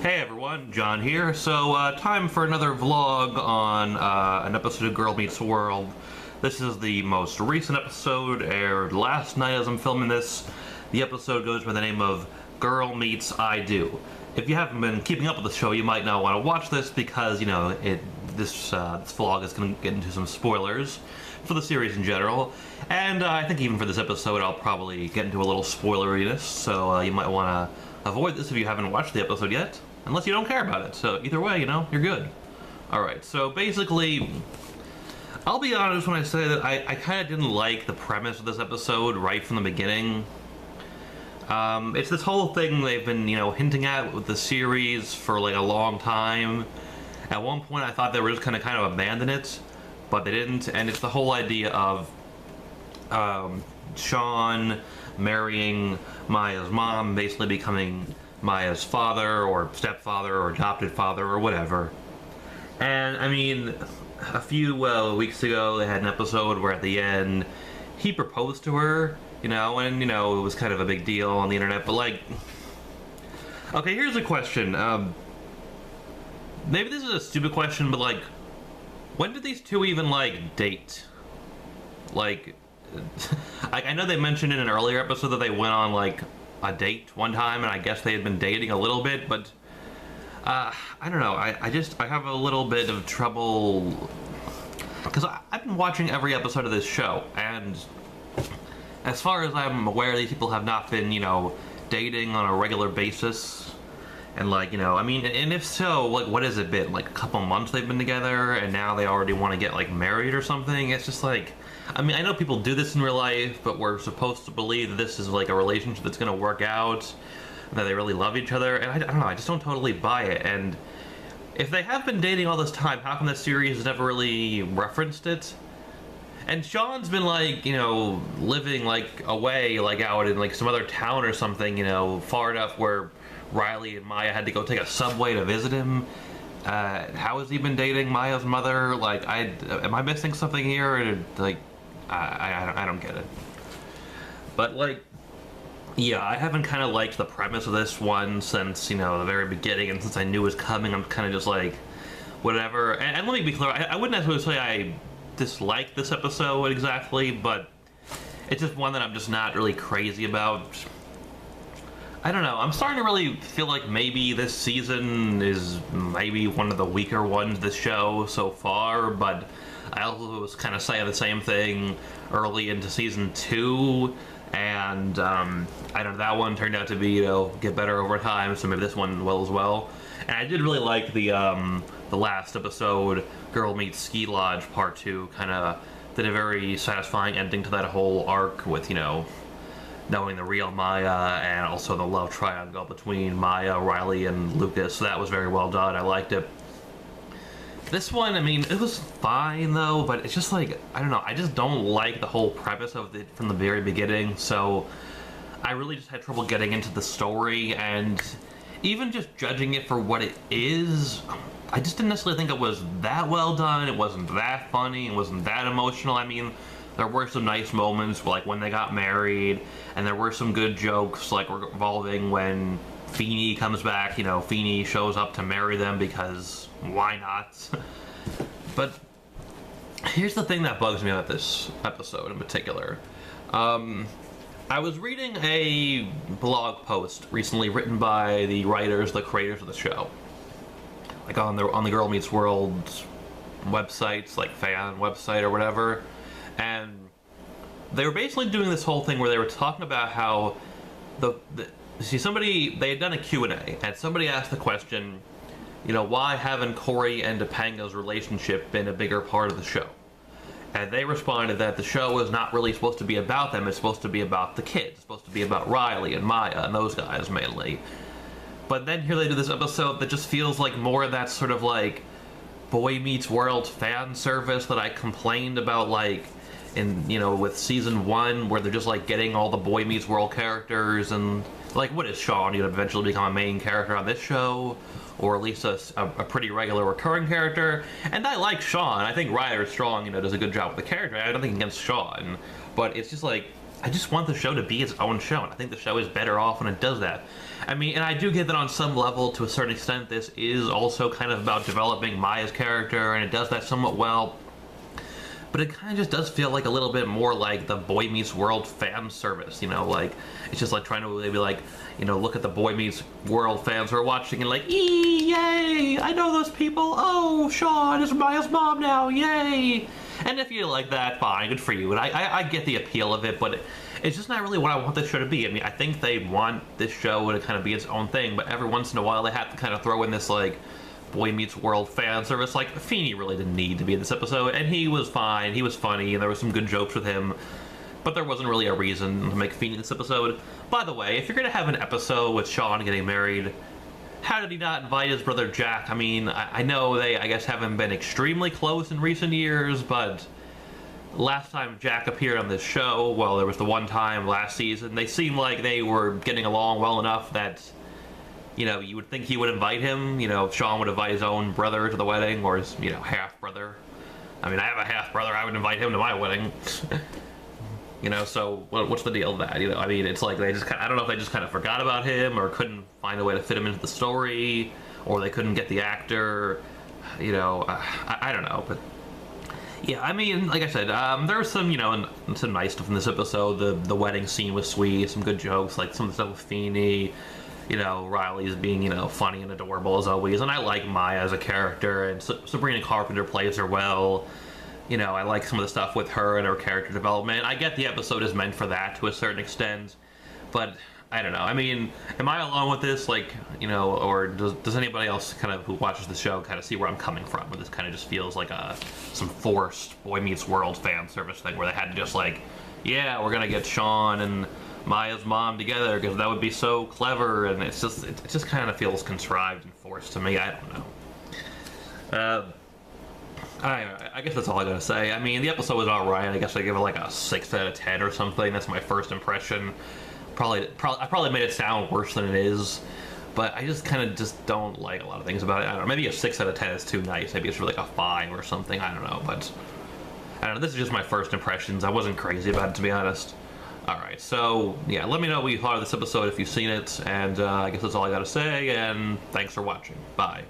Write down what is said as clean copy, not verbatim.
Hey everyone, John here. So, time for another vlog on an episode of Girl Meets World. This is the most recent episode, aired last night as I'm filming this. The episode goes by the name of Girl Meets I Do. If you haven't been keeping up with the show, you might not want to watch this because, you know, this vlog is going to get into some spoilers for the series in general. And I think even for this episode, I'll probably get into a little spoileriness, so you might want to avoid this if you haven't watched the episode yet. Unless you don't care about it, so either way, you know, you're good. Alright, so basically, I'll be honest when I say that I kind of didn't like the premise of this episode right from the beginning. It's this whole thing they've been, you know, hinting at with the series for like a long time. At one point I thought they were just kind of abandon it, but they didn't, and it's the whole idea of Sean marrying Maya's mom, basically becoming Maya's father, or stepfather, or adopted father, or whatever. And, I mean, a few weeks ago, they had an episode where at the end, he proposed to her, you know, and, you know, it was kind of a big deal on the internet, but, like... Okay, here's a question. Maybe this is a stupid question, but, like, when did these two even, like, date? Like, I know they mentioned in an earlier episode that they went on, like, a date one time, and I guess they had been dating a little bit, but I don't know, I have a little bit of trouble because I've been watching every episode of this show, and as far as I'm aware, these people have not been, you know, dating on a regular basis. And, like, you know, I mean, and if so, like, what has it been? Like, a couple months they've been together, and now they already want to get, like, married or something? It's just, like... I mean, I know people do this in real life, but we're supposed to believe that this is, like, a relationship that's gonna work out, that they really love each other, and I don't know, I just don't totally buy it. And if they have been dating all this time, how come the series has never really referenced it? And Sean's been, like, you know, living, like, away, like, out in, like, some other town or something, you know, far enough where Riley and Maya had to go take a subway to visit him. How has he been dating Maya's mother? Like, am I missing something here? Or, like, I don't get it. But, like, yeah, I haven't kind of liked the premise of this one since, you know, the very beginning, and since I knew it was coming, I'm kind of just like, whatever. And let me be clear, I wouldn't necessarily say I dislike this episode exactly, but it's just one that I'm just not really crazy about. I don't know, I'm starting to really feel like maybe this season is maybe one of the weaker ones this show so far, but I also was kind of saying the same thing early into season 2, and I don't know, that one turned out to be, you know, get better over time, so maybe this one will as well. And I did really like the last episode, Girl Meets Ski Lodge Part 2, kind of did a very satisfying ending to that whole arc with, you know, knowing the real Maya, and also the love triangle between Maya, Riley, and Lucas. So that was very well done. I liked it. This one, I mean, it was fine though, but it's just like, I don't know, I just don't like the whole premise of it from the very beginning, so I really just had trouble getting into the story, and even just judging it for what it is, I just didn't necessarily think it was that well done. It wasn't that funny, it wasn't that emotional. I mean, there were some nice moments, like when they got married, and there were some good jokes, like revolving when Feeny comes back, you know, Feeny shows up to marry them because why not? But here's the thing that bugs me about this episode in particular. I was reading a blog post recently written by the writers, the creators of the show, like on the Girl Meets World websites, like fan website or whatever. And they were basically doing this whole thing where they were talking about how they had done a Q&A, and somebody asked the question, you know, why haven't Corey and Topanga's relationship been a bigger part of the show? And they responded that the show is not really supposed to be about them, it's supposed to be about the kids, it's supposed to be about Riley and Maya and those guys mainly. But then here they do this episode that just feels like more of that sort of like Boy Meets World fan service that I complained about, like, in, you know, with season 1, where they're just like getting all the Boy Meets World characters, and like, what is Sean? You'd eventually become a main character on this show, or at least a pretty regular recurring character. And I like Sean. I think Ryder Strong, you know, does a good job with the character. I have nothing against Sean, but it's just like, I just want the show to be its own show, and I think the show is better off when it does that. I mean, and I do get that on some level, to a certain extent, this is also kind of about developing Maya's character, and it does that somewhat well. But it kind of just does feel like a little bit more like the Boy Meets World fan service, you know, like, it's just like trying to maybe like, you know, look at the Boy Meets World fans who are watching and like, yay, I know those people, oh, Sean is Maya's mom now, yay. And if you like that, fine, good for you. And I get the appeal of it, but it's just not really what I want this show to be. I mean, I think they want this show to kind of be its own thing, but every once in a while they have to kind of throw in this, like, Boy Meets World fan service. Like, Feeney really didn't need to be in this episode, and he was fine, he was funny, and there was some good jokes with him, but there wasn't really a reason to make Feeney this episode. By the way, if you're gonna have an episode with Sean getting married, how did he not invite his brother Jack? I mean, I know they, I guess, haven't been extremely close in recent years, but last time Jack appeared on this show, well, there was the one time last season, they seemed like they were getting along well enough that, you know, you would think he would invite him. You know, if Sean would invite his own brother to the wedding, or his, you know, half-brother. I mean, I have a half-brother, I would invite him to my wedding. You know, so what's the deal with that? You know, I mean, it's like they just kind of, I don't know if they just kind of forgot about him, or couldn't find a way to fit him into the story, or they couldn't get the actor. You know, I don't know, but yeah, I mean, like I said, there was some, you know, some nice stuff in this episode. The wedding scene was sweet, some good jokes, like some of the stuff with Feeney. You know, Riley's being, you know, funny and adorable as always, and I like Maya as a character, and Sabrina Carpenter plays her well. You know, I like some of the stuff with her and her character development. I get the episode is meant for that to a certain extent, but I don't know. I mean, am I alone with this? Like, you know, or does anybody else kind of who watches the show kind of see where I'm coming from? Where this kind of just feels like some forced Boy Meets World fan service thing where they had to just like, yeah, we're gonna get Sean and Maya's mom together because that would be so clever, and it just kind of feels contrived and forced to me. I don't know. I guess that's all I gotta say. I mean, the episode was alright. I guess I give it like a 6 out of 10 or something. That's my first impression. I probably made it sound worse than it is, but I just kind of just don't like a lot of things about it. I don't know. Maybe a 6 out of 10 is too nice. Maybe it's like a 5 or something. I don't know, but I don't know. This is just my first impressions. I wasn't crazy about it, to be honest. Alright, so, yeah, let me know what you thought of this episode if you've seen it, and I guess that's all I gotta say, and thanks for watching. Bye.